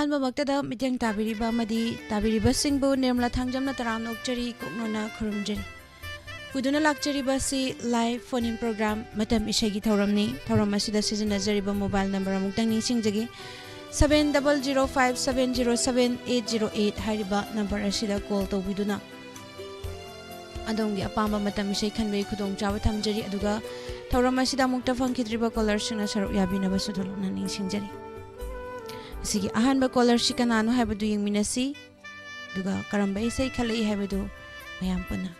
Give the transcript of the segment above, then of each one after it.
अहानबा मक्तदा मित्यंग ताबिरिबा मदी ताबिरिबा सिंगबु निर्मला थांगजमना तराम नोकचरी कोकनोना खुरुमजरी पुदुना लाक्चरीबा सि live phone in programme मतम इशैगी थौरमनी थौरम असिदा सिजनजरीबा मोबाइल नंबर अमुक्तंग निसिंगजगी 7005707808 हाइरिबा नंबर असिदा कॉल तौबिदुना अदोंगी अपाम्बा मतम इशै खनबे खुदोंग चाव थमजरी अदुगा थौरम असिदा मुक्ता फंखिद्रिबा कॉलर सिंगना सरुक याबिनबा सुधुलुना निसिंगजरी सिगी अहानबा कॉलर सि कनानो हाइबदु यंगमिनसी दुगा करंबा इशै खलई हाइबदु मयाम पुना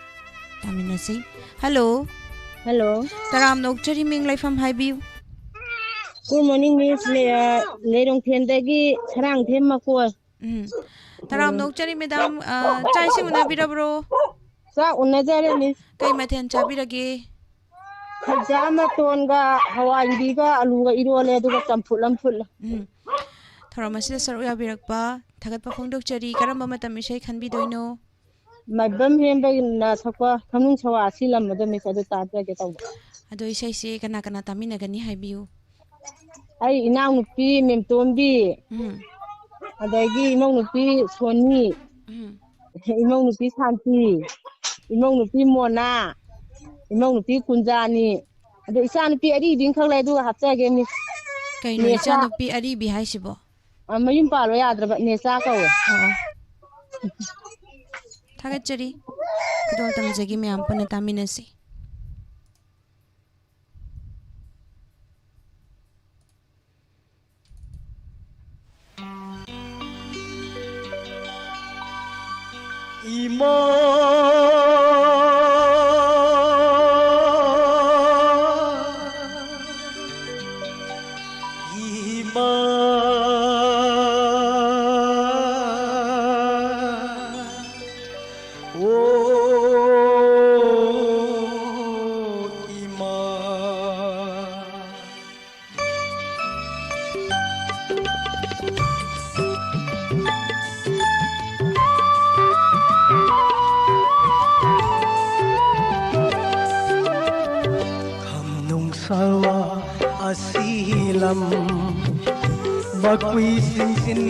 तामिनसी हेलो हेलो तराम नोकचरी मिंग लाइफम हाइबियु गुड मॉर्निंग मिस लेरोंग थेंदगी सरंग थेम मकोय तराम नोकचरी मैडम चाइसे उनाबिरब्रो सा उन्नजरे मिस कई मथेन चाबिरगे खजा मतोनगा हवाईबीगा आलूगा इरोले दुगा चंफुलम फुल थौरम असिदा सरुक याबिरकपा थगतपा फोंदोकचरी करंबा मतम इशै खनबिदोइनो मैबम हेमबगी ना सकवा खनुंग सवा सिलम मदो मिस अदु तात्रगे तव अदो इशै से कना कना तामिनगनी हाइबियु आई इनाव नुपी मेमतोंबी अदगी इमौ नुपी सोनी इमौ नुपी शांति इमौ नुपी मोना इमौ नुपी कुंजानी अदो इसा नुपी अरी बिंग खगले दु हापचागे मिस कइनो इचा नुपी अरीबी हाइसिबो मयुम पालो याद्रबा नेसा कवे थागतचरी खुदों तमजगी मैम पुना तामिनसी इमा इमा ओ इमा sawa asilam bakui sin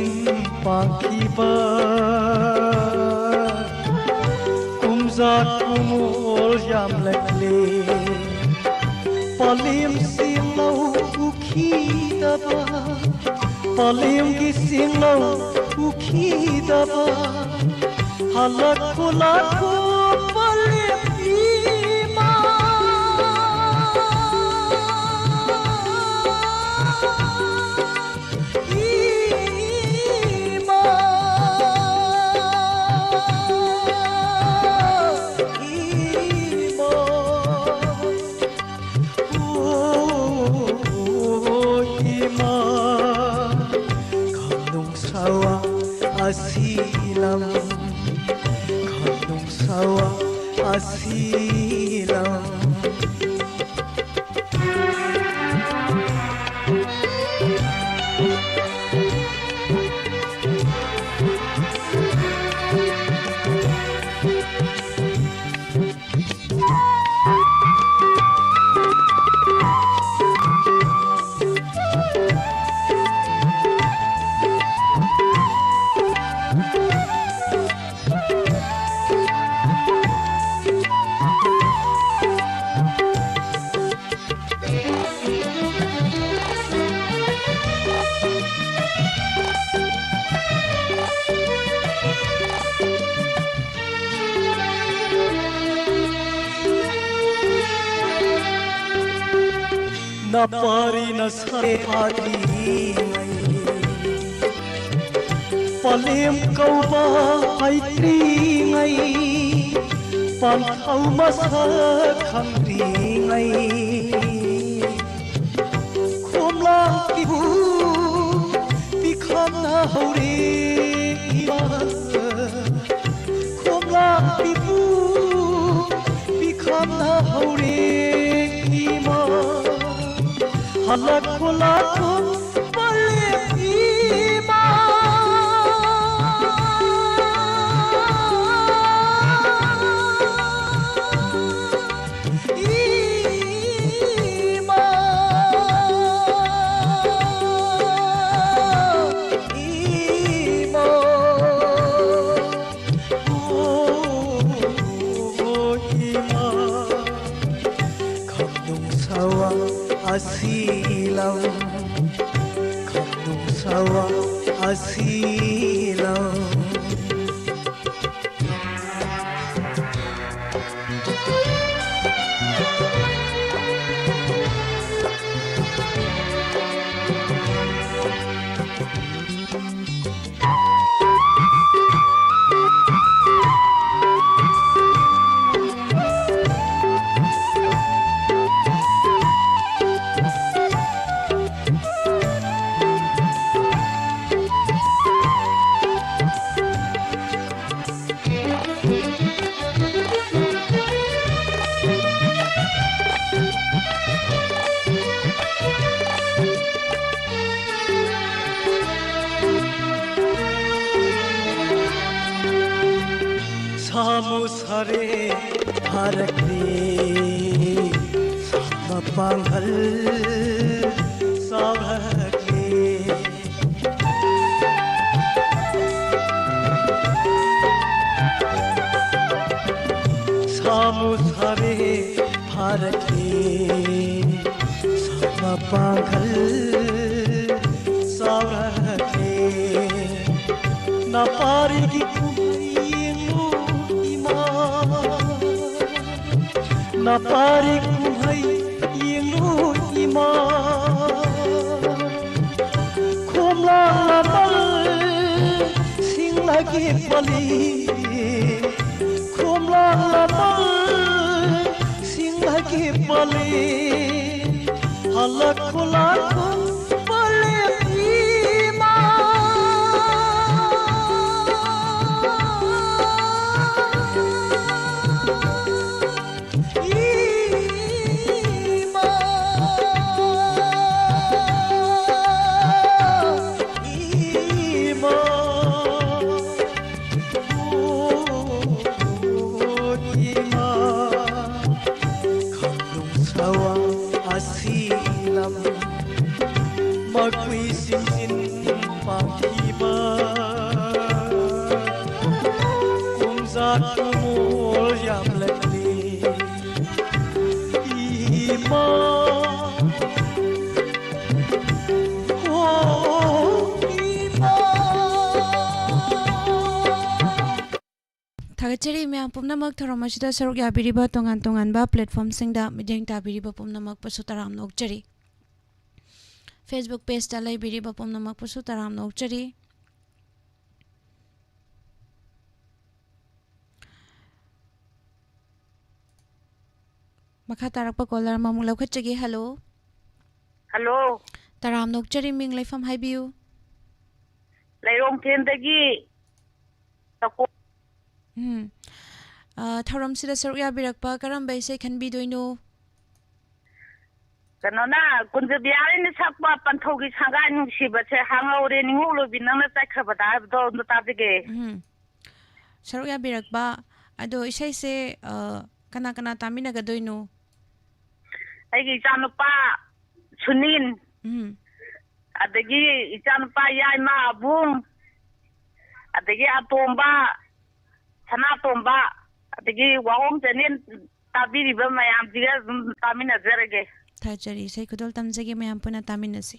pakiba kumzat kumul jam lekle palim silau ukhidaba palim ki silau ukhidaba halak kulakku palim asilam kandung sawa asilam na pari na sarati palim kau ba haitri ngai pam khau masa khamri ngai khom lang ki bu bi kham na hore ima khom lang ki bu bi kham na hore ima halak kulakku palim ima ima lam khanung sawa asilam samusare harakne sama panghal savakne samusare harakne sama panghal savakne napari ki na pari kumhai yengu ima khomla lamal sing lagi pali khomla lamal sing lagi pali halak khula pali ima Magui sin sin pakiba kumzat kumul yam lakli ima Thagachari me pumnamak thoramashida saruk yabiriba tongan tongan ba platform singda mideng tabiriba pumnamak pasutaram nokchari Facebook page ta laibiriba pumnamak pasutaram nokchari makha tarakpa caller mamung laukhatchagi hello hello taram nokchari ming laifam haibiu lairong thendagi tako thoram sida saruk yabirakpa karamba isai khanbi doino kanona kunjabiari ni sakpa panthogi sanga nungsiba se hangaure ningulo binana takhaba do tabige saruk yabirakpa ado isai se kana kana tamina ga doino aigi chanupa sunin adagi chanupa yaima abung adagi atomba sana tomba adagi wawong janin tabiriba mayam diga tamina zarage thachari sai kudol tamjage mayam puna taminasi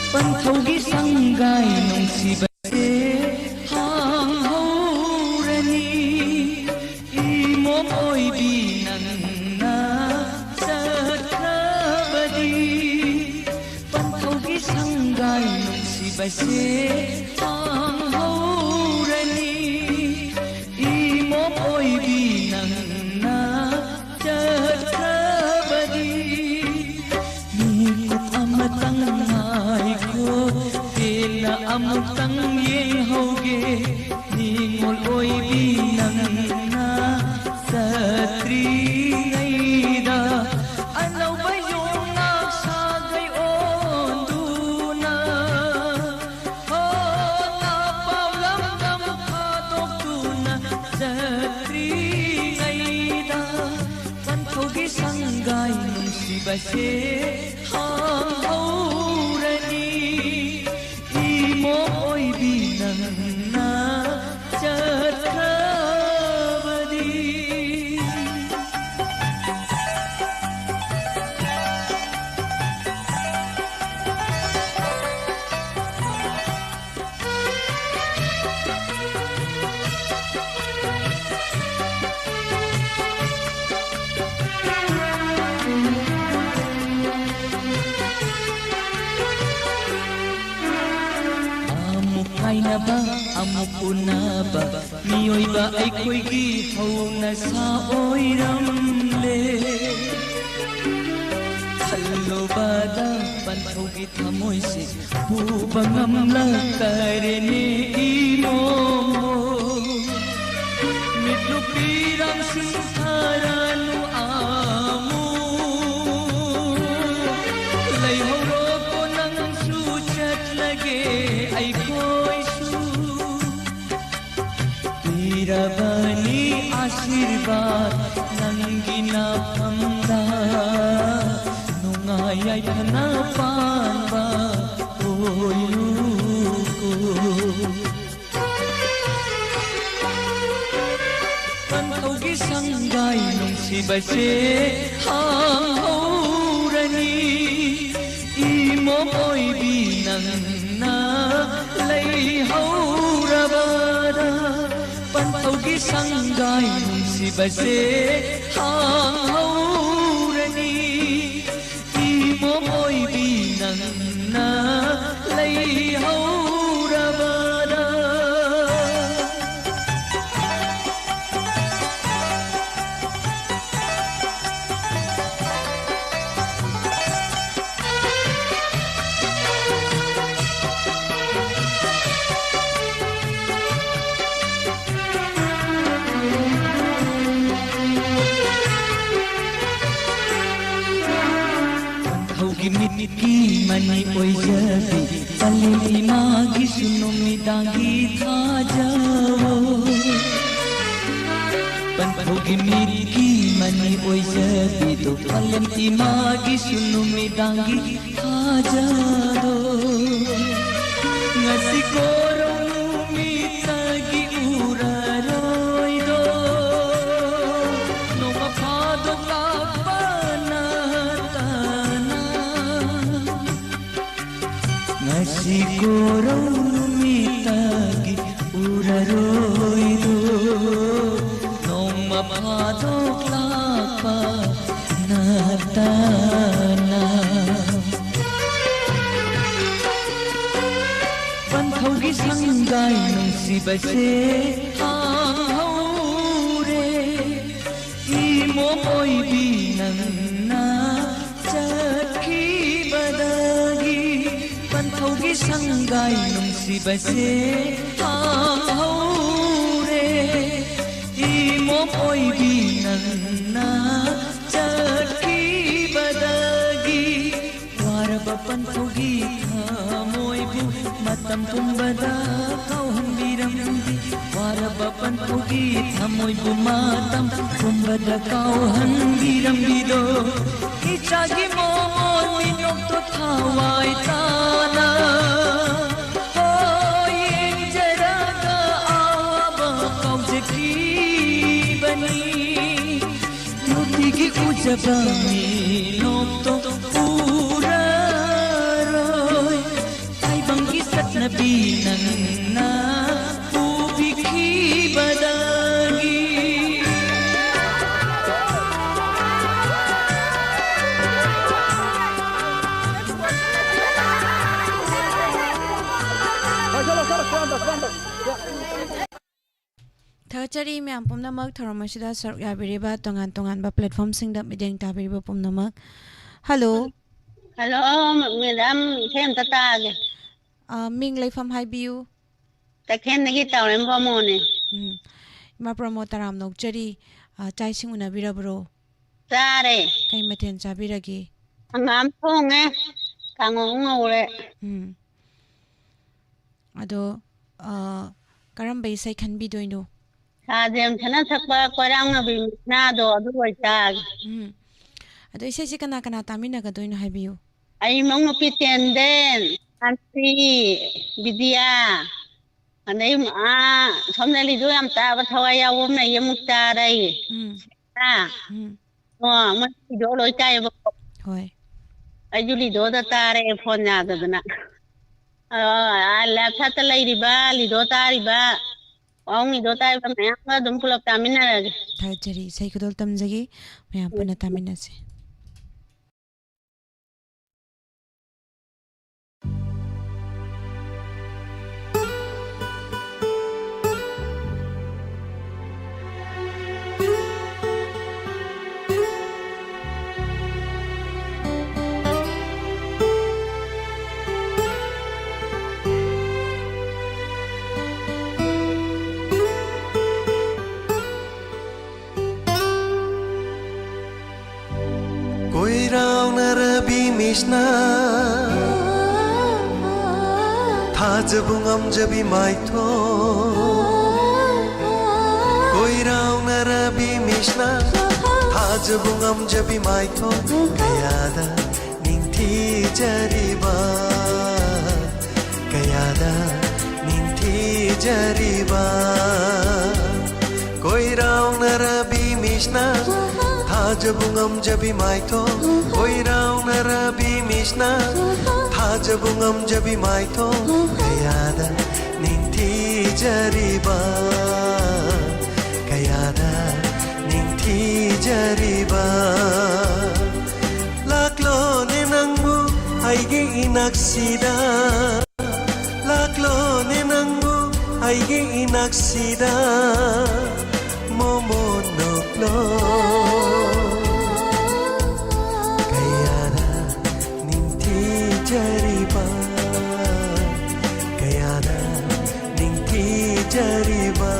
Panthogi sangai nungsiba hang haurani imo oi binanna satrabadi Panthogi sangai nungsiba hang haurani imo oi binanna satrabadi Nikut amatang Tela amutang yeng hoge ningol oi binang sa tri ngaida alaw ba yung nagsagay on duna ho napawlamdam katok tuna ꯅꯨꯡꯁꯤꯕꯁꯦ ꯍꯧꯔꯅꯤ ꯏꯃꯣ ꯑꯣꯏꯕꯤ ꯅꯪꯅ ꯆꯠꯈ꯭ꯔꯕꯗꯤ ꯅꯥꯏꯅꯕ ꯑꯃꯨꯛ ꯎꯅꯕ ꯃꯤꯑꯣꯏꯕ ꯑꯩꯈꯣꯏꯒꯤ ꯍꯧꯅꯁꯥ ꯑꯣꯏꯔꯝꯂꯦ ꯈꯜꯂꯨꯕꯗ ꯄꯟꯊꯧꯒꯤ ꯊꯃꯣꯏꯁꯦ ꯄꯨꯕ ꯉꯝꯂꯛꯇꯔꯦꯅꯦ ꯏꯃꯣꯃꯣ ꯃꯤꯠꯂꯨꯄꯤꯔꯥꯡ ꯁꯤꯡꯊꯥꯔꯅꯨ ꯑꯃꯨ ꯂꯩꯍꯧꯔꯣꯀꯣ ꯅꯪꯁꯨ ꯆꯠꯂꯒꯦ ꯄꯤꯔꯕꯅꯤ ಆಶೀರ್ವಾದ ನಂಗಿ ನಾಮದ ನುಂಗಾಯ ಯೈಥನ ಪಾನ್ಬ ಓಯುಕೋ ಪಂಥೌಗಿ ಸಂಗಾಯಿ ನುಂಸಿಬಸೆ ಹಾಂಹೌರನಿ ಇಮೋ ಓಯ್ಬಿ ನನ್ನ ಲೈಹೌರಬದ ಪಂಥೌಗಿ ಸಂಗಾಯಿ ನುಂಸಿಬಸೆ ಹಾಂಹೌರನಿ ಇಮೋ ಓಯ್ಬಿ ನನ್ನ ಲೈಹೌರಬದ ಮಿಟ್ಕಿ ಮನಿ ಒಯ್ಜಬಿ ಪಲ್ಲಿ ಮಾಗಿ ಸುನುಮಿದಾಗಿ ಥಾಜವೋ ಪಂಥೌಗಿ ಮಿಟ್ಕಿ ಮನಿ ಒಯ್ಜಬಿ ದೋ ಪಲ್ಲಿ ಮಾಗಿ ಸುನುಮಿದಾಗಿ ಥಾಜದೋ ngasi koronu mitagi uraroido no mapado kapana ngasi koronu mitagi uraroido no mapado kapana पन्थौगी Sangai नुंसिबसे हांहौरे इमो ओइबी नन्ना चखिबदगी पन्थौगी संगाई नुंसिबसे हांहौरे इमो ओइबी नन्ना चखिबदगी वारब पन्थौगी थामोइबु matam pumbada kau hambiramdi waraba panthugi thamoi bu matam pumbada kau hambiramdido ichagi momon minok to thawai tana hoyin jaraga aba kau jeki bani nutigi ujaba minok to pura Nabi nanna ubiki badagi Thachari myam pumnamak tharamasida saruk yabiriba tongan tongan ba platform singda mideng tabiriba pumnamak Hello Hello madam them tatage Ming Leifam Haibiu Takhen nagi tawrem ba mone Ma promotaram nokchari chai sing unabirabro Tare kai maten chabiragi Angam thonge kangong ngore Ado karambai sai khanbi doino Adem thana thakpa kwarang na bi na do adu waitag ꯑꯗꯣ ꯏꯁꯩꯁꯦ ꯀꯅꯥ ꯀꯅꯥ ꯇꯥꯃꯤꯟꯅꯒꯗꯣꯏꯅꯣ ꯍꯥꯏꯕꯤꯌꯨ ꯑꯩ ꯏꯃꯧ ꯅꯨꯄꯤ ꯇꯦꯟꯗꯦꯟ ꯁꯥꯟꯇꯤ ꯕꯤꯗꯤꯌꯥ ꯑꯗꯩ ꯁꯣꯝꯗ ꯂꯤꯗꯣ ꯌꯥꯝ ꯇꯥꯕ ꯊꯋꯥꯏ ꯌꯥꯎꯕ ꯑꯃ ꯂꯩꯌꯦ ꯃꯨꯛꯇꯥꯔꯩ ꯃꯣꯏ ꯂꯤꯗꯣ ꯂꯣꯏ ꯇꯥꯏꯌꯦꯕꯀꯣ ꯍꯣꯏ ꯑꯩꯁꯨ ꯂꯤꯗꯣꯗ ꯇꯥꯔꯦ ꯐꯣꯟ ꯌꯥꯗꯗꯅ ꯂꯦꯞ ꯁꯥꯏꯠꯇ ꯂꯩꯔꯤꯕ ꯂꯤꯗꯣ ꯇꯥꯔꯤꯕ ꯋꯥꯎ ꯂꯤꯗꯣ ꯇꯥꯔꯤꯕ ꯃꯌꯥꯝꯒ ꯑꯗꯨꯝ ꯄꯨꯂꯞ ꯇꯥꯃꯤꯟꯅꯔꯒꯦ ꯊꯥꯒꯠꯆꯔꯤ ꯏꯁꯩ ꯈꯨꯗꯣꯜ ꯇꯝꯖꯒꯦ ꯃꯌꯥꯝ ꯄꯨꯟꯅ ꯇꯥꯃꯤꯟꯅꯁꯤ ꯀꯣꯏꯔꯥꯎꯅꯔꯕꯤ ꯃꯤꯁꯅ ꯊꯥꯖꯕ ꯉꯝꯖꯕꯤ ꯃꯥꯏꯊꯣꯡ ꯀꯣꯏꯔꯥꯎꯅꯔꯕꯤ ꯃꯤꯁꯅ ꯊꯥꯖꯕ ꯉꯝꯖꯕꯤ ꯃꯥꯏꯊꯣꯡ ꯀꯌꯥꯗ ꯅꯤꯡꯊꯤꯖꯔꯤꯕ ꯀꯌꯥꯗ ꯅꯤꯡꯊꯤꯖꯔꯤꯕ ꯀꯣꯏꯔꯥꯎꯅꯔꯕꯤ ꯃꯤꯁꯅ थाजबु ngमजबी माइथो कोइराउनरबी मिसना थाजबु ngमजबी माइथो कयादा निंथि जरिबा कयादा निंथि जरिबा लाक्लो ने नंगु आइगे इनाक्सिदा लाक्लो ने नंगु आइगे इनाक्सिदा मोमो नोक्लो जरिबा कयादा निंथि जरिबा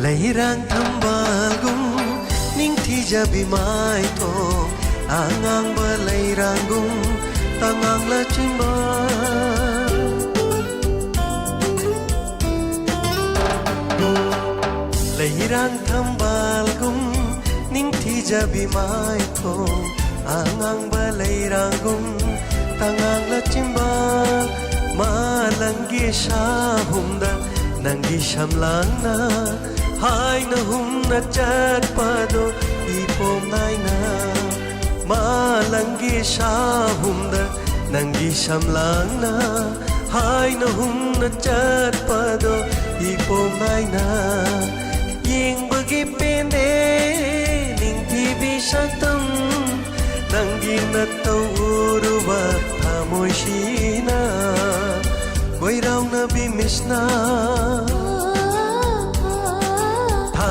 Leirang tambalgung ningthi jabi mai tho angang ba leiranggung tangang la chimba Leirang tambalgung ningthi jabi mai tho angang ba leiranggung tangang la chimba malangi shahumda nangi shamlangna Hai na hum na chat pado ipom nai na malangi shahum da nangi shamlang na Hai na hum na chat pado ipom nai na ying bagi pende ning tibi shatam nangi na tau uruwa thamoy shina koirau na bimisna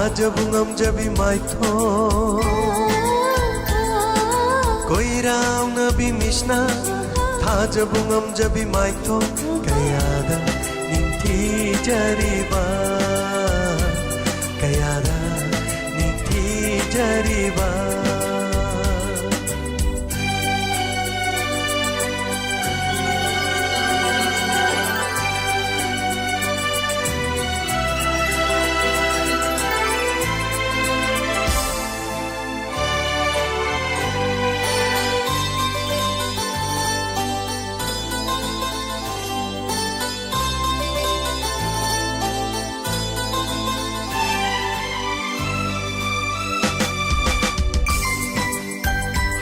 थाजबु ngमजबी माइथो कोइराउनबी मिसना थाजबु ngमजबी माइथो कयादा निंथि जरिबा कयादा निंथि जरिबा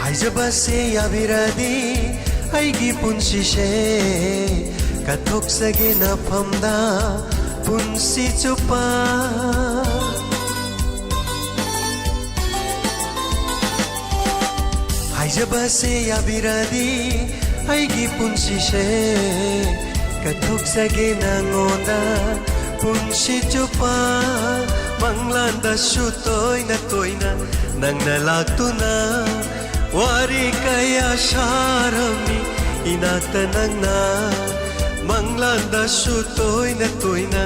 Haijabase yabiradi aigi punsise kathoksage na phamda punsi chupa Haijabase yabiradi aigi punsise kathoksage na ngoda punsi chupa mangla ꯃꯪꯂꯥꯟꯗꯁꯨ ꯇꯣꯏꯅ ꯇꯣꯏꯅ ꯅꯪꯅ ꯂꯥꯛꯇꯨꯅ ꯋꯥꯔꯤ ꯀꯌꯥ ꯁꯥꯔꯝꯃꯤ ꯏꯅꯥꯛꯇ ꯅꯪꯅ ꯃꯪꯂꯥꯟꯗꯁꯨ ꯇꯣꯏꯅ ꯇꯣꯏꯅ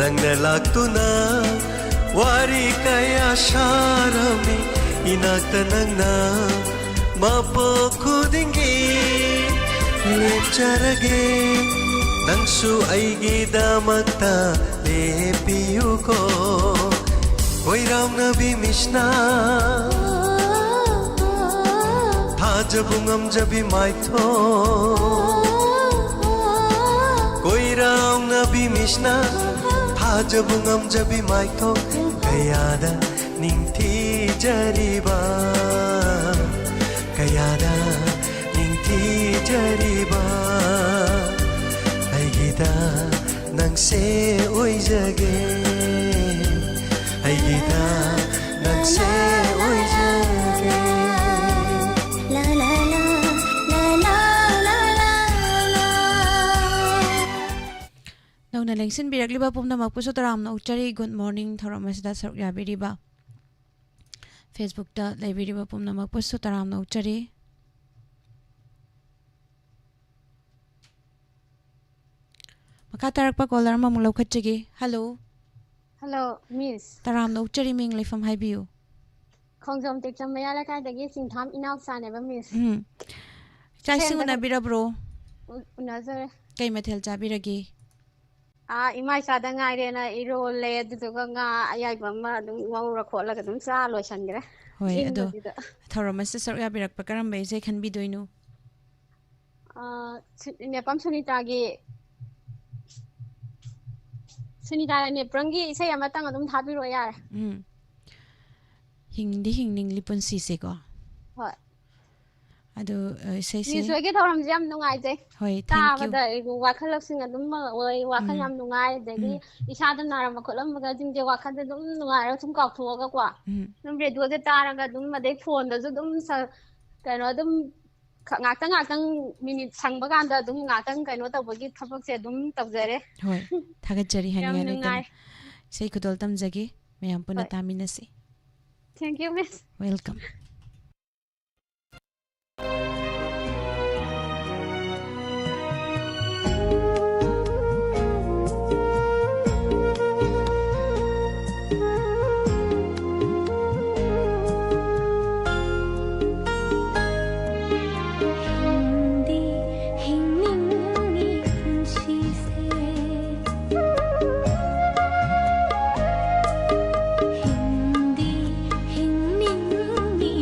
ꯅꯪꯅ ꯂꯥꯛꯇꯨꯅ ꯋꯥꯔꯤ ꯀꯌꯥ ꯁꯥꯔꯝꯃꯤ ꯏꯅꯥꯛꯇ ꯅꯪꯅ ꯃꯄꯣꯛ ꯈꯨꯗꯤꯡꯒꯤ ꯂꯦꯞꯆꯔꯒꯦ ꯅꯪꯁꯨ ꯑꯩꯒꯤꯗꯃꯛꯇ ꯂꯦꯞꯄꯤꯌꯨꯀꯣ ꯀꯣꯏꯔꯥꯎꯅꯕꯤ ꯃꯤꯁꯅ ꯊꯥꯖꯕ ꯉꯝꯖꯕꯤ ꯃꯥꯏꯊꯣꯡ ꯀꯣꯏꯔꯥꯎꯅꯕꯤ ꯃꯤꯁꯅ ꯊꯥꯖꯕ ꯉꯝꯖꯕꯤ ꯃꯥꯏꯊꯣꯡ ꯀꯌꯥꯗ ꯅꯤꯡꯊꯤꯖꯔꯤꯕ ꯀꯌꯥꯗ ꯅꯤꯡꯊꯤꯖꯔꯤꯕ ꯑꯩꯒꯤꯗ ꯅꯪꯁꯦ ꯑꯣꯏꯖꯒꯦ ꯑꯩꯒꯤꯗ ꯅꯪꯁꯦ ꯑꯣꯏꯖꯒꯦ नौना लेंसिन बिरकलिबा पुमनमकपुसु तरामना उच्चरी गुड मॉर्निंग थौरम असिदा सरुक याबिरिबा फेसबुक ता लेबिरिबा पुमनमकपुसु तरामना उच्चरी मका तारकपा कॉलर मा मुलौ खच्चगे हेलो हेलो मिस तरामना उच्चरी मिंग लेफम हाइबियु खोंजोम टेक्चम मयाला कायदगी सिंथाम इनाव सानेबा मिस चाइसिंग उना बिरब्रो उनाजरे कई मथेल चाबिरगे इमाई सादा ngaइरेना इरोले दुदुगा nga ayaiba ma adum ngawra kholaga adum cha loisangre होय अदो थौरम असे सरुक याबिरकपा करम बेजे खनबिदोइनु नेपाम सुनीता नेप्रंगी इसे अमतंग adum thabiro yare हिंगदी हिंगनिंगली पुंसीसे को होय अदो इसे से मिस होगे थौरम जम नुंगाइजे होय थैंक यू ताबदा वाखल लक्सिंग adum ओय वाखल याम नुंगाइ दगी इसादा नारम खलम मगा जिंजे वाखल adum नुंगाइ sum काउथोगा को dum रेडियो जे तारगा adum मदे फोन दा adum कनो adum ngakang minute sangba ganda adum ngakang kano tawbagi thapok se adum tawjare होय थागतजरी yam हनिया nungai लेतन से खुदोल तमजगे मयाम पुना होय तामिनसे thank you miss welcome Hindi Hindi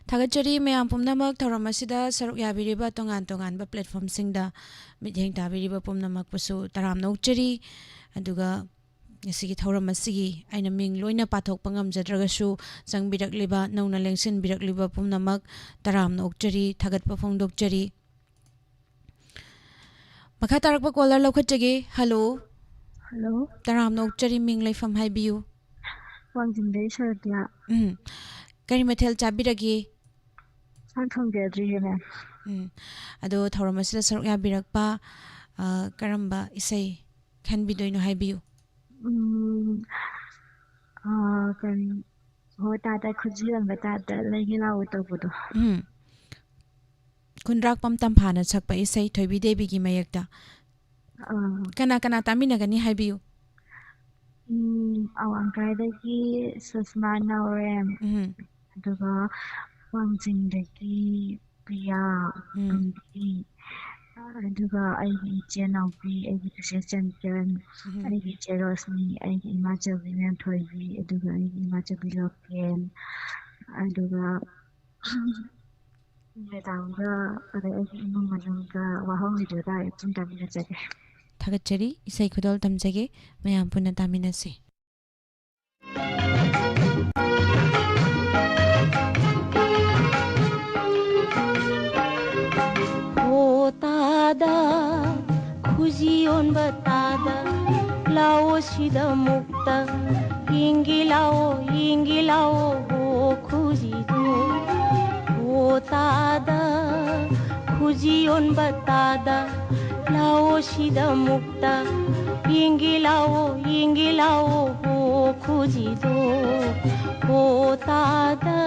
थागतचरी मैम पुमनमक थौरम असिदा सरुक याबिरिबा तोंगान तोंगानबा प्लेटफॉर्म सिंगदा मिथेंग ताबिरिबा पुमनमक पसु तराम नौचरी अदुगा ngasi thauram asigi aina ming loina pathok pangam jadragasu changbirakliba nauna lengsin birakliba pumnamak taram na okchari thagatpa phongdokchari makha tarakpa caller lokhatjage hello hello taram na okchari ming laifam haibiu wangjingdei sardia kari mathel chabirage san thongjedriyene ado thauram asida saruk ya birakpa karamba isai khanbidoino haibiu kan ho tata khujiram batata legila utobudo kunrak pam tamphana sakpa isai thoibi debi gi mayakta kana kana tamina gani haibiu awangkai dagi susma naurem aduga wangjing dagi priya aduga aigi chenaupi aigi tse champion aigi cherosmi aigi imachavi mem thoibi aduga aigi imachavi loken aduga nedanga ada aigi imung manungga wahong lidoda itum tamina jage thagachari isai khudol tamjage mayam punna tamina se tada khujion batada lao sida mukta ingilao ho khuji do ho tada khujion batada lao sida mukta ingilao ho khuji do ho tada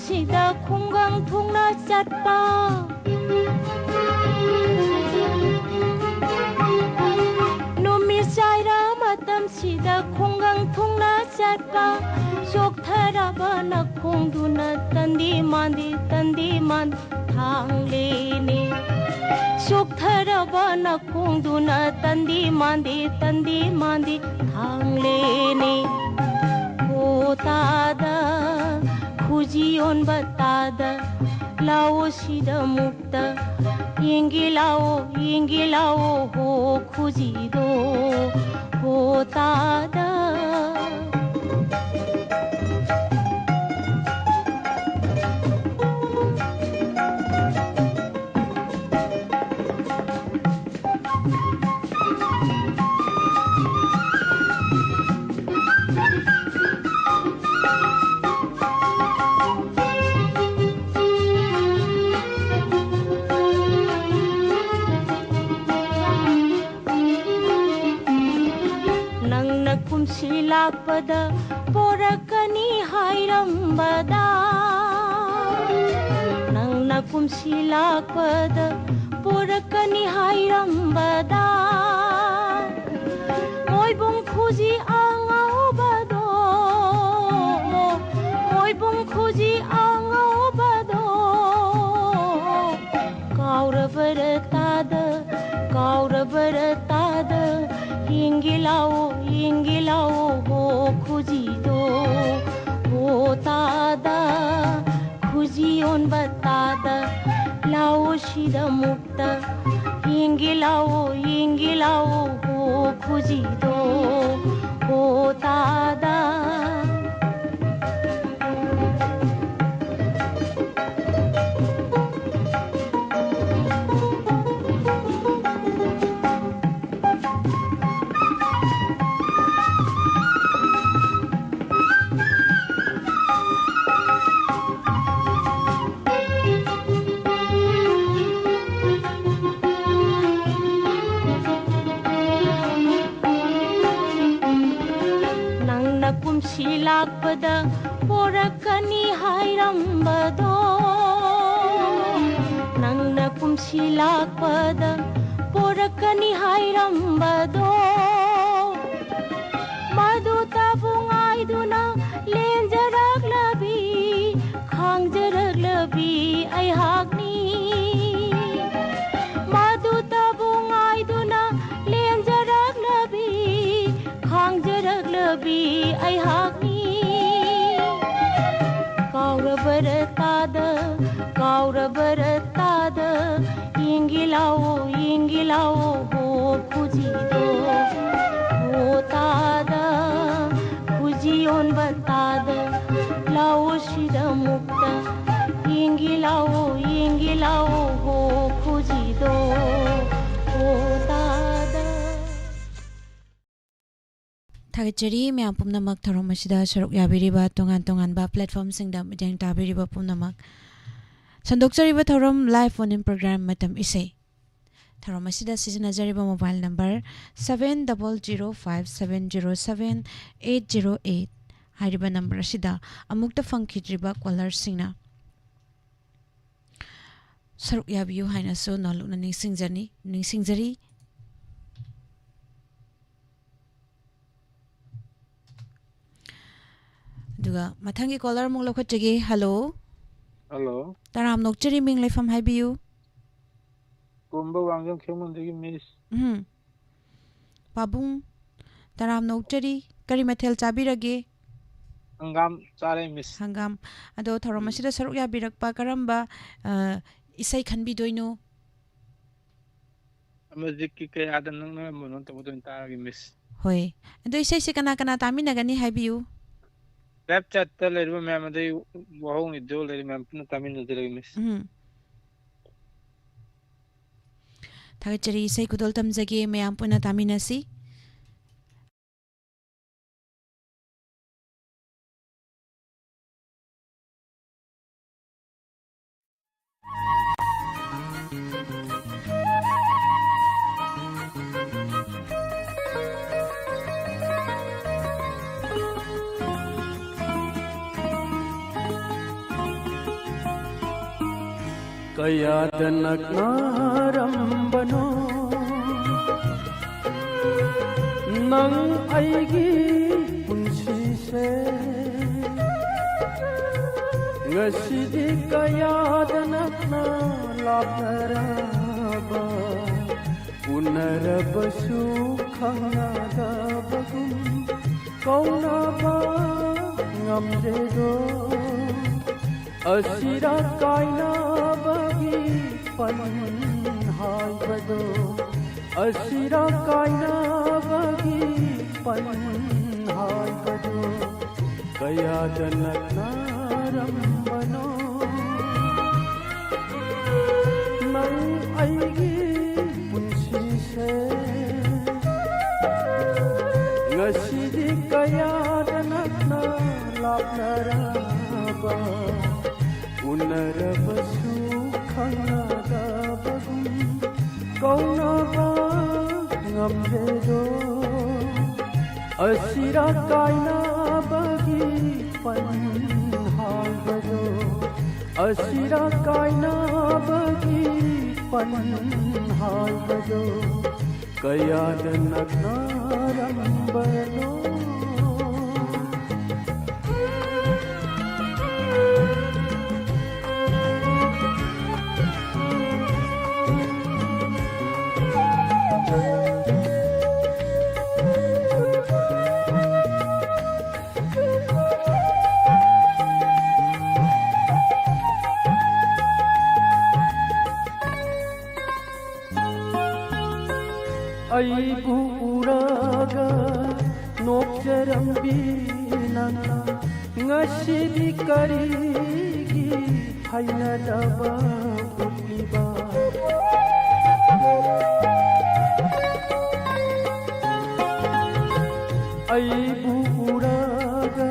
sida khungang thungna chatpa numi saira matam sida khungang thungna chatpa sokthara na khungduna tandi mandi thangle ne sokthara na khungduna tandi mandi thangle ne ho tada khujion batada lao sida mukta ingilao ho khuji do ho tada lakpada porakani hairambada nangna kumsi lakpada porakani hairambada moibung khuji angau bado kaura baratada ingilao ho khuji do ho tada khujion batada lao sida mukta ingilao ho khuji do ho tada lakpada porakani hairambado ꯅꯨꯡꯁꯤꯂꯥꯛꯄꯗ ꯄꯣꯔꯛꯀꯅꯤ ꯍꯥꯏꯔꯝꯕꯗꯣ ꯃꯗꯨ ꯇꯕꯨ ꯉꯥꯏꯗꯨꯅ ꯂꯦꯟꯖꯔꯛꯂꯕꯤ ꯈꯥꯡꯖꯔꯛꯂꯕꯤ ꯑꯩꯍꯥꯛꯅꯤ ꯃꯗꯨ ꯇꯕꯨ ꯉꯥꯏꯗꯨꯅ ꯂꯦꯟꯖꯔꯛꯂꯕꯤ ꯈꯥꯡꯖꯔꯛꯂꯕꯤ ꯑꯩꯍꯥꯛꯅꯤ काउरबरतादा यिंगिलाओ हो खुजिदो हो S खुजियोन बतादा लाओ शिदा मुक्ता यिंगिलाओ हो खुजिदो हो तादा थागचरी म्याम पुमनमक थरोम असिदा सरुक याबिरिबा तोंगान तोंगानबा प्लेटफॉर्म सिंगदा मिजेंग ताबिरिबा पुमनमक संदोक्चरिबा थरोम लाइव फोन इन प्रोग्राम मतम इसे थरोम असिदा सिजनजरिबा मोबाइल नंबर 7005707808 हाइरिबा नंबर असिदा अमुक्ता फंखिद्रिबा कॉलर सिंगना सरुक याबियु हाइनासो नलुना निसिंगजरी दुगा मथंगी कॉलर मुंग लखचगे हेलो हेलो तराम नोकचरी मिंग लेफम हाइबियु कोंबा वांगम खेमंदगी मिस पाबुंग तराम नोकचरी करी मथेल चाबिरगे हंगाम चारे मिस हंगाम अदो थरोम असिदा सरुक या बिरकपा करंबा इसै खनबिदोइनो म्यूजिक की कयादा नंग मनो तबदन तागी मिस होय अदो इसै से कना कना तामिनगनी हाइबियु रैप चैट लेरबो मैम अदे वहोंग इदो लेर मैम पुन तमिन नजरगी मिस थागचरी इसै कुदोल तमजगे मैम पुना तामिनसी कयादा नक्नारंबनो नंग आइगी पुंसी से ngasidi kayada nakna labharaba unarabasu khangada bagum kaunaba ngamjedo asira kaina bagi panhai bado asira kaina bagi panhai bado kaya janakna rambano nang aigi punsi se ngasidi kaya janakna labharaba unarabasu khangada bagum kaunaba ngamjedo asira kaina bagi panhai bado asira kaina bagi panhai bado kaya janakna rambano aibu uraga nokjarambi nana ngasidi karigi haina daba putliba aibu uraga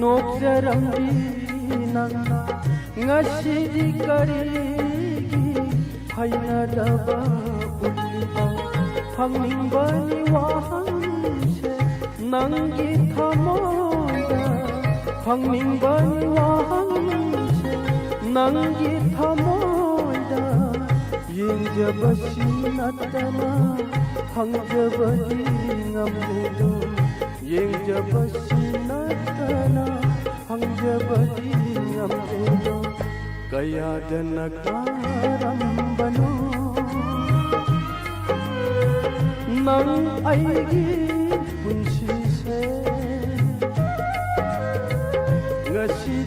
nokjarambi nana ngasidi karigi haina daba putliba Hangbani wahanse nangi thamoda Hangbani wahanse nangi thamoda ꯌꯦꯡꯖꯕꯁꯤ ꯅꯠꯇꯅ ꯐꯪꯖꯕꯗꯤ ꯉꯝꯗꯦꯗꯣ ꯌꯦꯡꯖꯕꯁꯤ ꯅꯠꯇꯅ ꯐꯪꯖꯕꯗꯤ ꯉꯝꯗꯦꯗꯣ ꯀꯌꯥꯗꯅ ꯀꯥꯔꯝꯕꯅꯣ ꯅꯪ ꯑꯩꯒꯤ ꯄꯨꯟꯁꯤꯁꯦ ngasi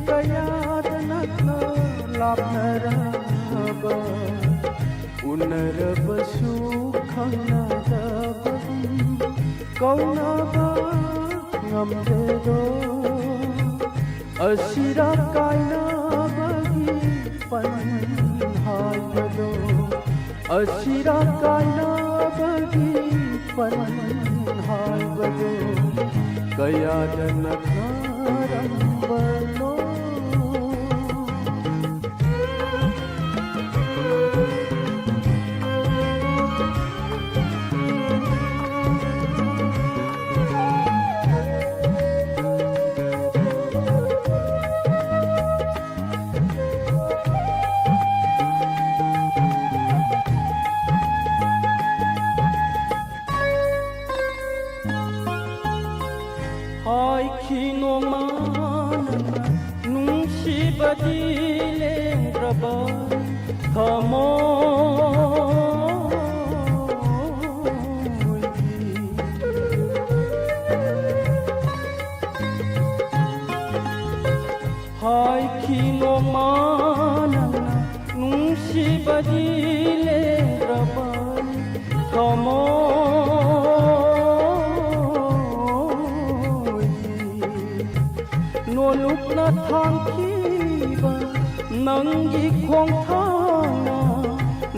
kaya tanakna lapnaraba unarabasu khanadaba kaunaba ngamdedo asira kaina bagi panhaibado asira kaina bagi panhaibado kaya tanakna Rambano Ay kinoma Badile raba thamo hai khino manana nungsi badile raba thamo no look na thang Nangi khong thana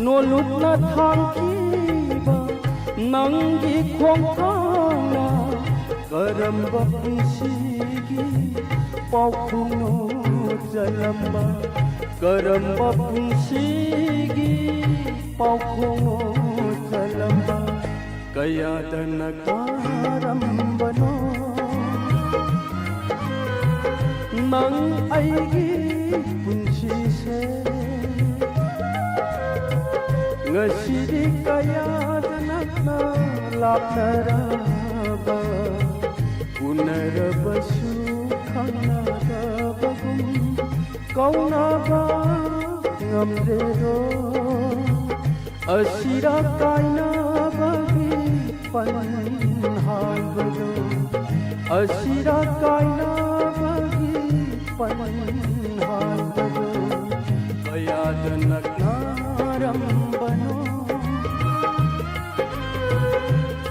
no look na thang kiba Nangi khong thana karamba punsigi paukuno jalamba karamba punsigi paukuno jalamba kaya dana karambano nang aigi punsise ngasidi kaya danakna lapnaraba unarabasu khanadabagum kaunaba ngamdedo asira kaina bagi panhaibado asira kaina bagi panhaibado kaya danakna rambano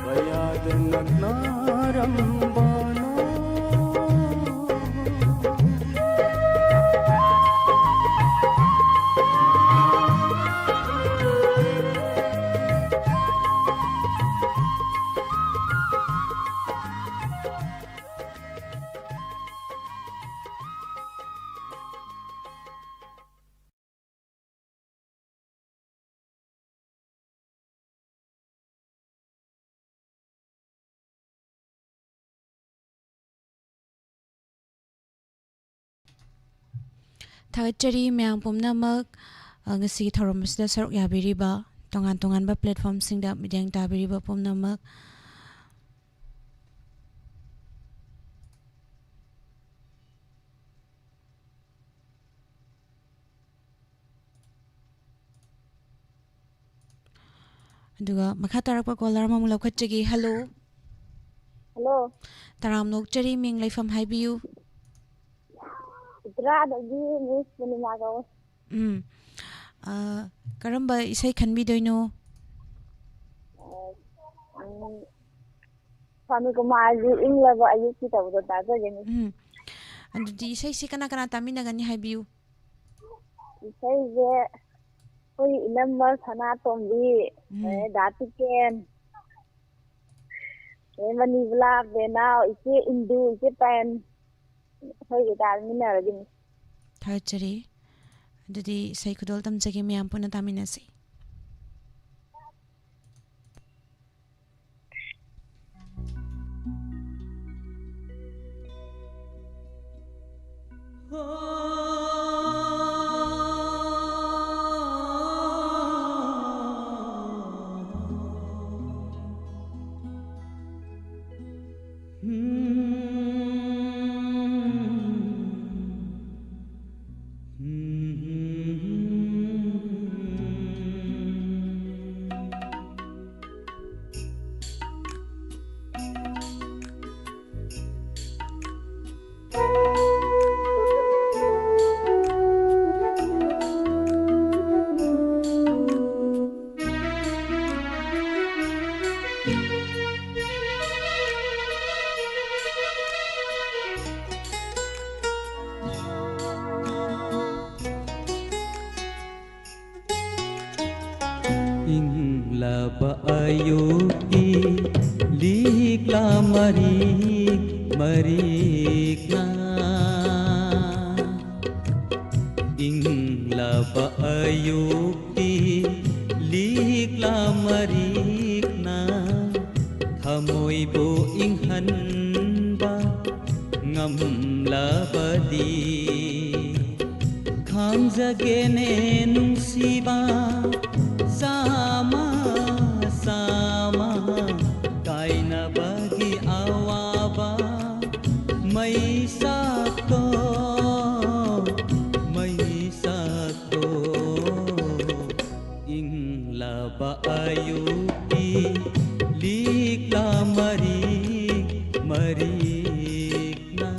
kaya danakna rambano Thagachari myang pumnamak ngasi thorom sida saruk yabiriba tongan tongan ba platform singda midyang tabiriba pumnamak aduga makha tarakpa caller ma mulak khatchagi hello hello taram nokchari ming laifam haibiu Dagi Miss Punima ko. Karamba isay khanbi doino? Swami Kumarji inglaba ayuki tabdo taga gani. Andudi isay si kana tamina gani haibiu? Isay je koi inambar sana tombi datiken manibla benao ike indu ike pen koi gitar minaragin. Thagachari adudi sai khudol tamjagi myam puna taminasi. Inglaba ayuki likla marik marik na Inglaba ayuki likla marik na Thamoy buing hanba ngamlabadi Khamjagene nungsiba sama sama kaina bagi awaba mai sakto ingla ba ayuki likla marik marik na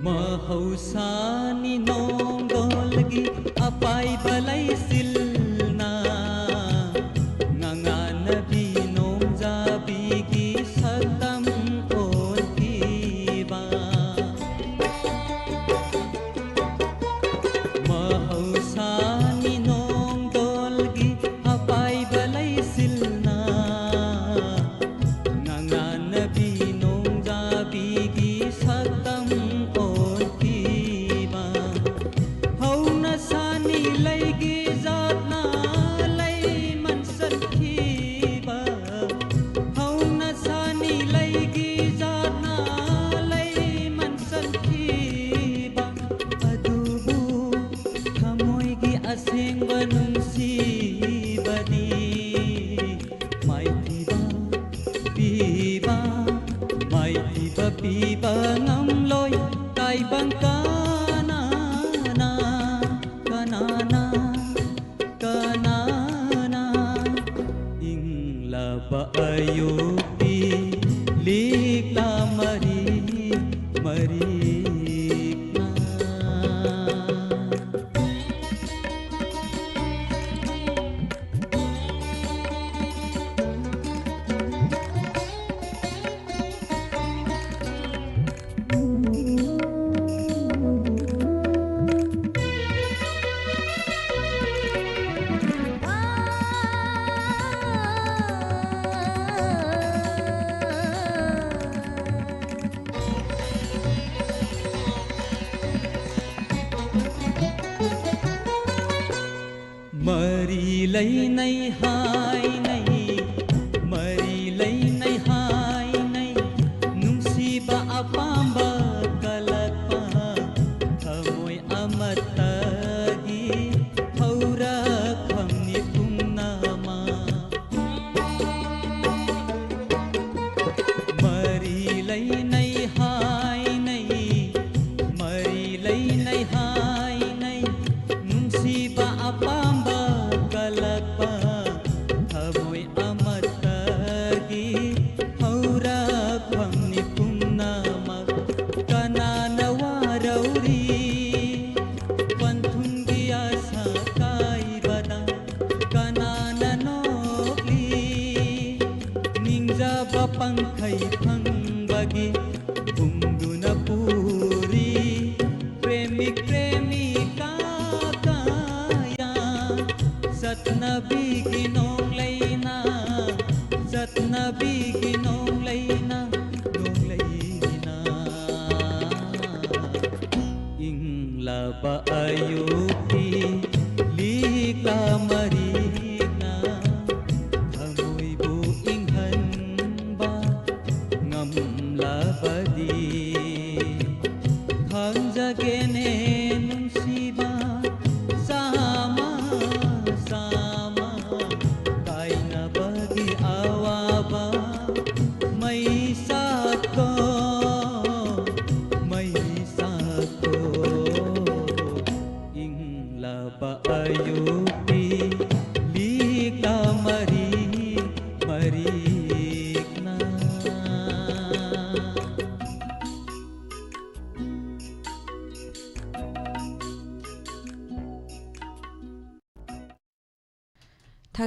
Mahausani nonggolgi apai balai silna nganganabi nongjabi satam ontiba Mahausani nonggolgi apai balai silna nganganabi nongjabi satam Piba ngamloy kay bang kanana ingla ba ayuki likla marik marik na Mari lấy nay hai nay mari lấy nay hai nay nungsiba apamba kalakpa thamoy amatagi haura khamni kumnama mari lấy nay hai nay mari lấy nay hai nay nungsiba apamba kalakpa thamoy amatagi haura khamni kumnama kanana warauri panthungi asa kaibada kanana nokli ningjaba pangkhai phangbagi bungduna puri premik premika kaya satnabi ginong layna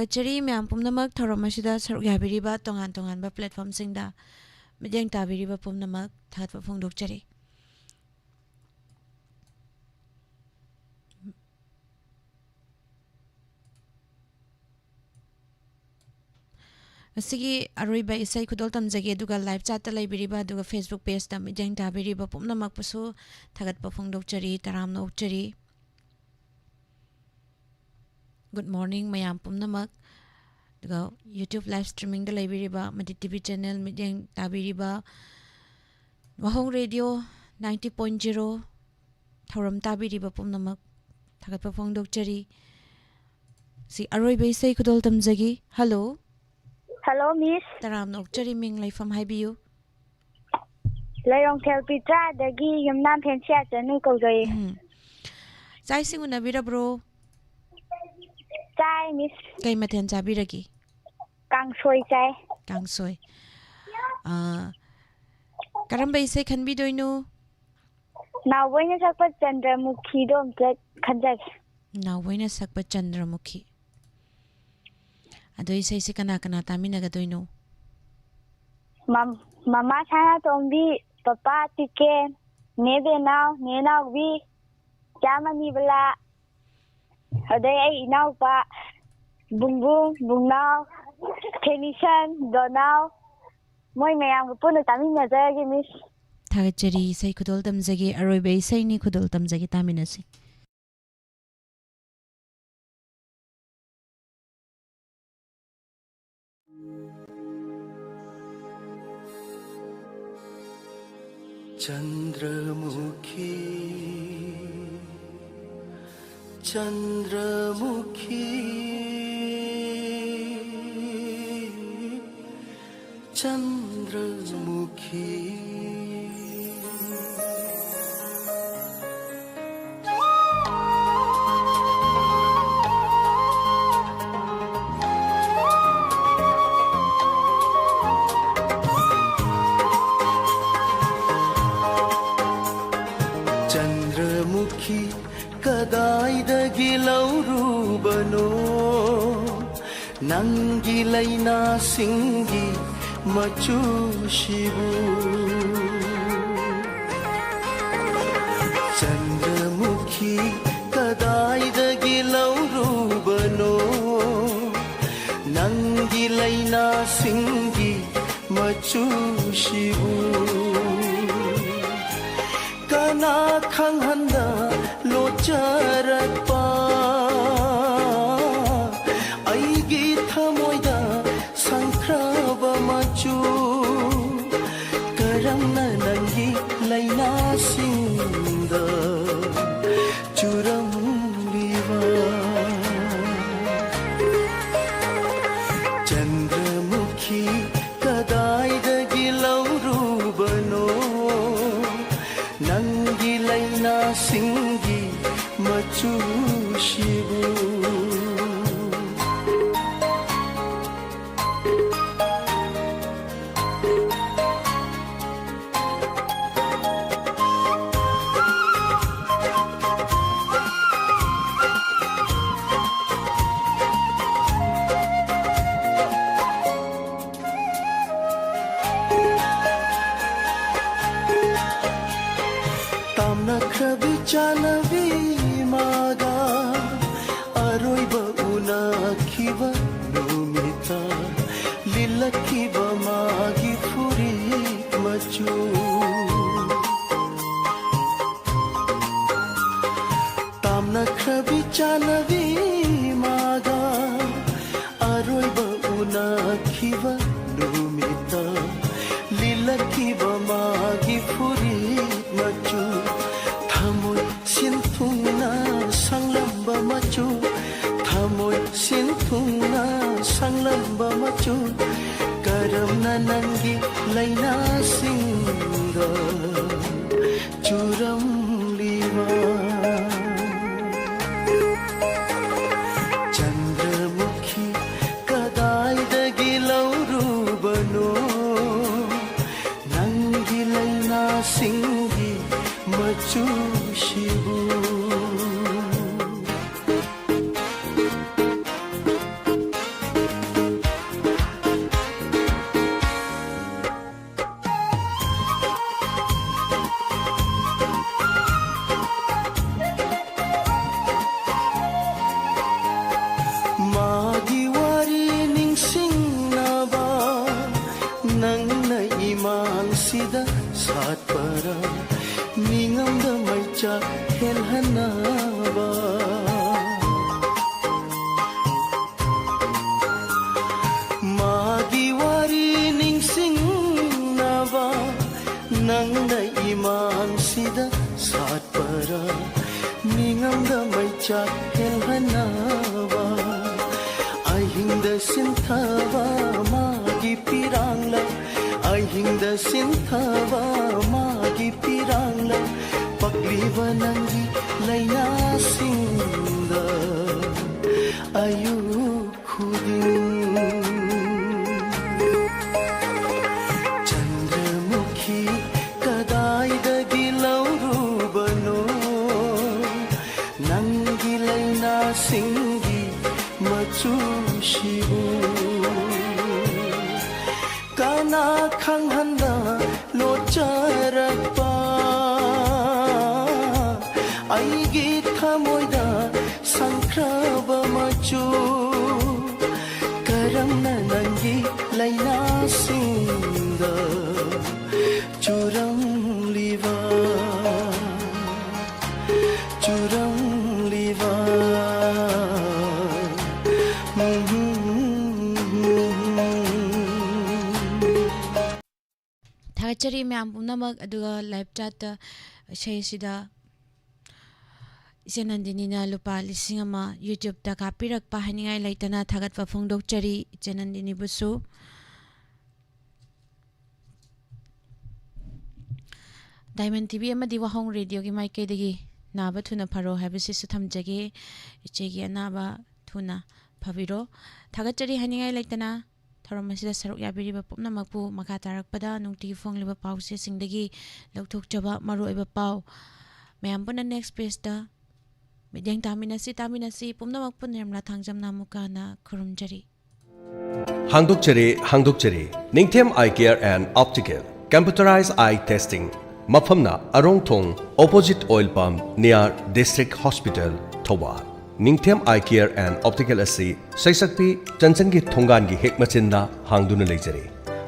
ꯊꯥꯒꯠꯆꯔꯤ ꯃꯌꯥꯝ ꯄꯨꯝꯅꯃꯛ ꯊꯧꯔꯝ ꯑꯁꯤꯗ ꯁꯔꯨꯛ ꯌꯥꯕꯤꯔꯤꯕ ꯇꯣꯉꯥꯟ ꯇꯣꯉꯥꯟꯕ ꯄ꯭ꯂꯦꯠꯐꯣꯔꯝꯁꯤꯡꯗ ꯃꯤꯠꯌꯦꯡ ꯇꯥꯕꯤꯔꯤꯕ ꯄꯨꯝꯅꯃꯛ ꯊꯥꯒꯠꯄ ꯐꯣꯡꯗꯣꯛꯆꯔꯤ ꯑꯁꯤꯒꯤ ꯑꯔꯣꯏꯕ ꯏꯁꯩ ꯈꯨꯗꯣꯜ ꯇꯝꯖꯒꯦ ꯑꯗꯨꯒ ꯂꯥꯏꯚ ꯆꯥꯠꯇ ꯂꯩꯕꯤꯔꯤꯕ ꯑꯗꯨꯒ ꯐꯦꯁꯕꯨꯛ ꯄꯦꯖꯇ ꯃꯤꯠꯌꯦꯡ ꯇꯥꯕꯤꯔꯤꯕ ꯄꯨꯝꯅꯃꯛꯄꯨꯁꯨ ꯊꯥꯒꯠꯄ ꯐꯣꯡꯗꯣꯛꯆꯔꯤ ꯇꯔꯥꯝꯅ ꯑꯣꯛꯆꯔꯤ ꯒꯨꯗ ꯃꯣꯔꯅꯤꯡ ꯃꯌꯥꯝ ꯄꯨꯝꯅꯃꯛ ꯑꯗꯨꯒ ꯌꯨꯇ꯭ꯌꯨꯕ ꯂꯥꯏꯚ ꯁ꯭ꯇ꯭ꯔꯤꯃꯤꯡꯗ ꯂꯩꯕꯤꯔꯤꯕ ꯑꯃꯗꯤ ꯇꯤꯚꯤ ꯆꯦꯅꯦꯜ ꯃꯤꯠꯌꯦꯡ ꯇꯥꯕꯤꯔꯤꯕ ꯋꯥꯍꯧ ꯔꯦꯗꯤꯑꯣ 90.0 ꯊꯧꯔꯝ ꯇꯥꯕꯤꯔꯤꯕ ꯄꯨꯝꯅꯃꯛ ꯊꯥꯒꯠꯄ ꯐꯣꯡꯗꯣꯛꯆꯔꯤ ꯁꯤ ꯑꯔꯣꯏꯕ ꯏꯁꯩ ꯈꯨꯗꯣꯜ ꯇꯝꯖꯒꯤ ꯍꯜꯂꯣ ꯍꯜꯂꯣ ꯃꯤꯁ ꯇꯔꯥꯝꯅ ꯑꯣꯛꯆꯔꯤ ꯃꯤꯡ ꯂꯩꯐꯝ ꯍꯥꯏꯕꯤꯌꯨ ꯂꯩꯔꯣꯡꯊꯦꯜ ꯄꯤꯇ꯭ꯔꯥꯗꯒꯤ ꯌꯨꯝꯅꯥꯝ ꯐꯦꯟꯁꯤꯌꯥ ꯆꯅꯨ ꯀꯧꯖꯩ ꯆꯥꯛ ꯏꯁꯤꯡ ꯎꯅꯕꯤꯔꯕ꯭ꯔꯣ ꯆꯥꯏ ꯃꯤꯁ ꯀꯩ ꯃꯊꯦꯜ ꯆꯥꯕꯤꯔꯒꯦ ꯀꯥꯡꯁꯣꯏ ꯆꯥꯏ ꯀꯥꯡꯁꯣꯏ ꯀꯔꯝꯕ ꯏꯁꯩ ꯈꯟꯕꯤꯗꯣꯏꯅꯣ ꯅꯥꯎꯕꯣꯏꯅ ꯁꯛꯄ ꯆꯟꯗ꯭ꯔꯃꯨꯈꯤꯗꯣ ꯑꯝꯇ ꯈꯟꯖꯒꯦ ꯅꯥꯎꯕꯣꯏꯅ ꯁꯛꯄ ꯆꯟꯗ꯭ꯔꯃꯨꯈꯤ ꯑꯗꯣ ꯏꯁꯩꯁꯦ ꯀꯅꯥ ꯀꯅꯥ ꯇꯥꯃꯤꯟꯅꯒꯗꯣꯏꯅꯣ ꯃꯃꯥ ꯁꯅꯥꯇꯣꯝꯕꯤ ꯄꯄꯥ ꯇꯤꯀꯦꯟ ꯅꯦ ꯕꯦꯅꯥꯎ ꯅꯦ ꯅꯥꯎꯕꯤ ꯆꯥ ꯃꯅꯤꯕꯂꯥ ꯑꯗꯩ ꯑꯩ ꯏꯅꯥꯎꯄꯥ ꯕꯨꯡꯕꯨꯡ ꯕꯨꯡꯅꯥꯎ ꯊꯦꯅꯤꯁꯟ ꯗꯣꯅꯥꯎ ꯃꯣꯏ ꯃꯌꯥꯝꯒ ꯄꯨꯟꯅ ꯇꯥꯃꯤꯟꯅꯖꯔꯒꯦ ꯃꯤꯁ ꯊꯥꯒꯠꯆꯔꯤ ꯏꯁꯩ ꯈꯨꯗꯣꯜ ꯇꯝꯖꯒꯦ ꯑꯔꯣꯏꯕ ꯏꯁꯩꯅꯤ ꯈꯨꯗꯣꯜ ꯇꯝꯖꯒꯦ ꯇꯥꯃꯤꯟꯅꯁꯤ चंद्रमुखी चंद्रमुखी चंद्रमुखी चंद्रमुखी कदाइदगी लौरूबनो नंगी लैना सिंगी मचूशिबू चंद्रमुखी कदाइदगी लौरूबनो नंगी लैना सिंगी मचूशिबू कना खंगहंदा लोचरपा अईगी थमोइदा संख्रब मचू करमना नंगी लैना सिंदा चुरमलिवा चंद्रमुखी कदाइदगी लौरूबनो नंगी लैना सिंगी मचूशिबू तामनख्रबी चानवी मागा अरोइबा उनाखिबा नुमिता लिलखिबा मागी फुरी मचू तामनख्रबी चानवी मागा अरोइबा उनाखिबा नुमिता लिलखिबा मागी फुरी मचू थामोय सिंथुंगना संगलंबा मचू थामोय सिंथुंगना संगलंबा मचू करमना नंगी लैना सिंगा चुरमलिवा चंद्रमुखी कदाइदगी लौरूबनो नंगी लैना सिंगी मचूशिबू चा खेलहनावा मागी वारी निंगसिंगनावा नंगना इमान सिदा सातपरा निंगमदा मैचा खेलहनावा अहिंदा सिंथावा मागी पिरांगला अहिंदा सिंथावा मागी पिरांगला पकलीवा नंगी लैना सिंदा आयु खुदिन चंद्रमुखी कदाइदगी लौरूबनो नंगी लैना सिंगी मचुशिबु काना खंगहन्ना लोचरपा आईगी थमोइदा संख्रब मचु करमना नंगी लैना सिंदा चुरम लिवा थागचरी मैम पुनमक अदुगा लाइव चैट इसेसिदा इसे नंदिनीना लुपा लिसिंग अमा यूट्यूब ता कापिरकपा हनिंगाई लैतना थागतपा फोंदोकचरी इचे नंदिनी बुसु डायमंड टीवी अमदी वाहोंग रेडियो की माइकेदगी नाबा थुना फरो हाबिसिसु थमजगे इचेगी अनाबा थुना फबिरो थागचरी हनिंगाई लैतना थरमसिदा सरुक याबिरिबा पुपनमकपु मखा तारकपदा नुंगटी फोंगलिबा पाउसे सिंगदगी लौथोकचबा मरुइबा पाउ मैम पुना नेक्स्ट पेज दा मिदेंग तामिनसी पुपनमकपु निर्मला थांगजम नामुकाना खुरुमजरी हांगदोकचरे Ningthem eye care and optical computerised eye testing मफमना अरोंगथोंग opposite oil pump near district hospital Thoubal Ningthem eye care and optical असी सैसक्पी चंचन की थोंगान की हेक मचिंदा हांगदुना लेजरे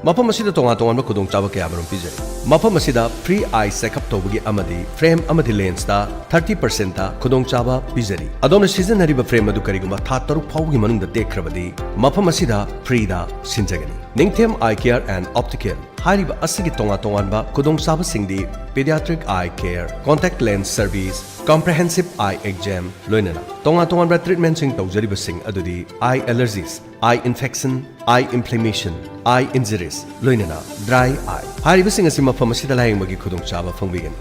मफम असिदा तोंगा तोंगा खुदोंग चाबा कया मरुम पिजरे मफम असिदा फ्री आई चेकअप तौबगी अमदी फ्रेम अमदी लेंस दा 30% ता खुदोंग चाबा पिजरी अदोना सीजन हरिबा फ्रेम अदु करिगुमा था तरुक फाउगी मनुंग देखरबदी मफम असिदा फ्री दा सिंजगनी Ningthem eye care and optical हारिबा असगी तोंगा तोंगानबा खुदोंग चाबा सिंगदी pediatric eye care contact lens service comprehensive eye exam loinana tonga tonga treatment sing tawjariba sing adudi eye allergies eye infection eye inflammation eye injuries loinana dry eye hariba sing asima pharmacy da laying magi khudong chaba phangbigen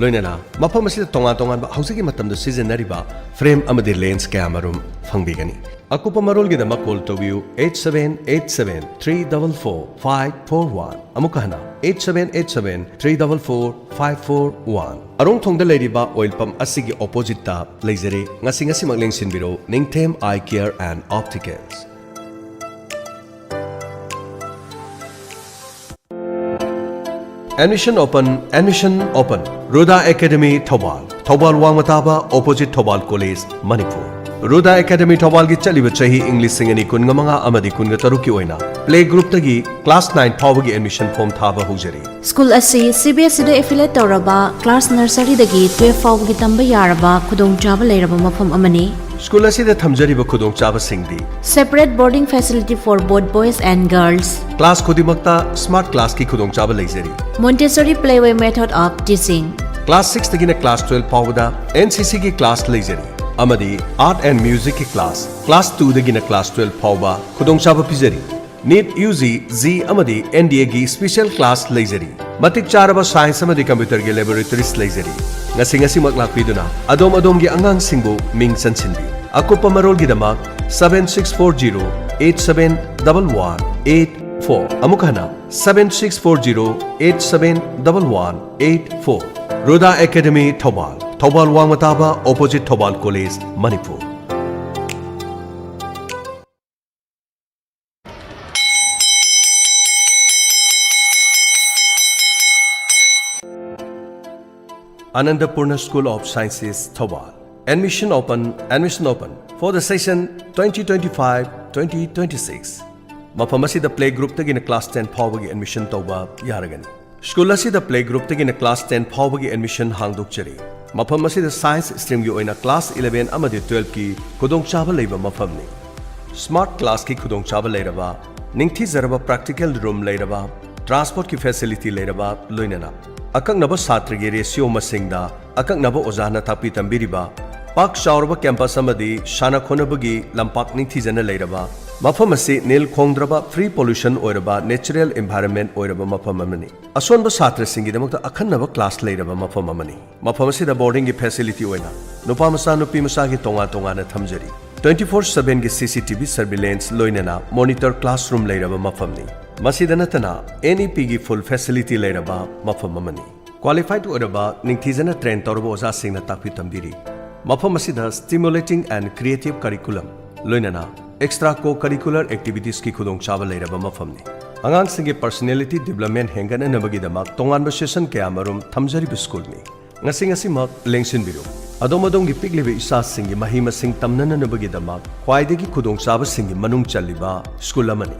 loinana mafam asida tonga tonga hausagi matamda seasonariba frame amadi lens camera phangbigen akupa marol gi dama call to view 8787344541 amukahana 8787344541 arong thongda leiriba oil pump asigi opposite ta leizere ngasi makleng sinbiro ningthem eye care and opticals admission open Ruda Academy Thobal Wangmataba opposite Thobal College Manipur Ruda Academy Thobal gi chaliba chahi English singani kungamanga amadi kunga taruki oina play group tagi class 9 phawagi admission form thaba hujari School asi CBSE da affiliate tawraba class nursery dagi 12 phawagi tamba yaraba khudong chaba leiraba mafam amani School asi da thamjariba khudong chaba singdi separate boarding facility for both boys and girls class khudimakta smart class ki khudong chaba leizari Montessori playway method of teaching class 6 tagina class 12 phawada NCC ki class leizari amadi art and music ki class 2 dagina class 12 phawba khudong chaba pizari NEET UG Z amadi NDA gi special class leizari matik charaba science amadi computer gi laboratories leizari ngasi mak lakpiduna adom gi angang singbu ming chansinbi akupa marol gi dama 7640871184 amukana 7640871184 Ruda Academy Thobal Wangmataba opposite Thobal College Manipur Anandapurna School of Sciences Thobal admission open for the session 2025-2026 mafam asida play group tagina class 10 phawagi admission tawba yaragani School asida play group tagina class 10 phawagi admission hangdokchari मफम असिदा science stream की ओइना class 11 अमदि 12 की खुदोंचाबा लेबा मफमनी smart class की खुदोंचाबा लेरबा निंगथि Jarba practical room लेरबा transport की facility लेरबा लोइनना अकंगनबा छात्र की रेशियो मसिंगदा अकंगनबा ओजाना तापी तंबिरिबा पाक चाउरबा कैंपस अमदि शाना खोनबगी लंपाक निंगथिजना लेरबा मफम असी नील खोंद्रबा फ्री पोल्यूशन ओइरबा नेचुरल एनवायरनमेंट ओइरबा मफम अमनी असोनबा छात्र सिंगिदमक्ता अखन्नबा क्लास लेरबा मफम अमनी मफम असिदा बोर्डिंग की फैसिलिटी ओइना नुपा मसा नुपी मसा की तोंगा तोंगाना थमजरी 24/7 की CCTV सर्विलेंस लोइनना मॉनिटर क्लासरूम लेरबा मफमनी मसिदा नतना NEP की फुल फैसिलिटी लेरबा मफम अमनी क्वालिफाइड ओइरबा निंगथिजना ट्रेन तौरबा ओजा सिंगना तापी तंबिरी मफम असिदा स्टिमुलेटिंग एंड क्रिएटिव करिकुलम लोइनना एक्स्ट्रा को करिकुलर एक्टिविटीज की खुदोंचाबा लेरबा मफमनी अंगांगसिंगे पर्सनालिटी डेवलपमेंट हेंगननबगीदमक तोंगानबा सेशन कया मरुम थमजरिबा स्कूलनी ngasimak lengsinbiru adomadongi piglibe isa singi mahi masing tamnananabagidamak khwaidagi khudongchaba singi manung chaliba school amani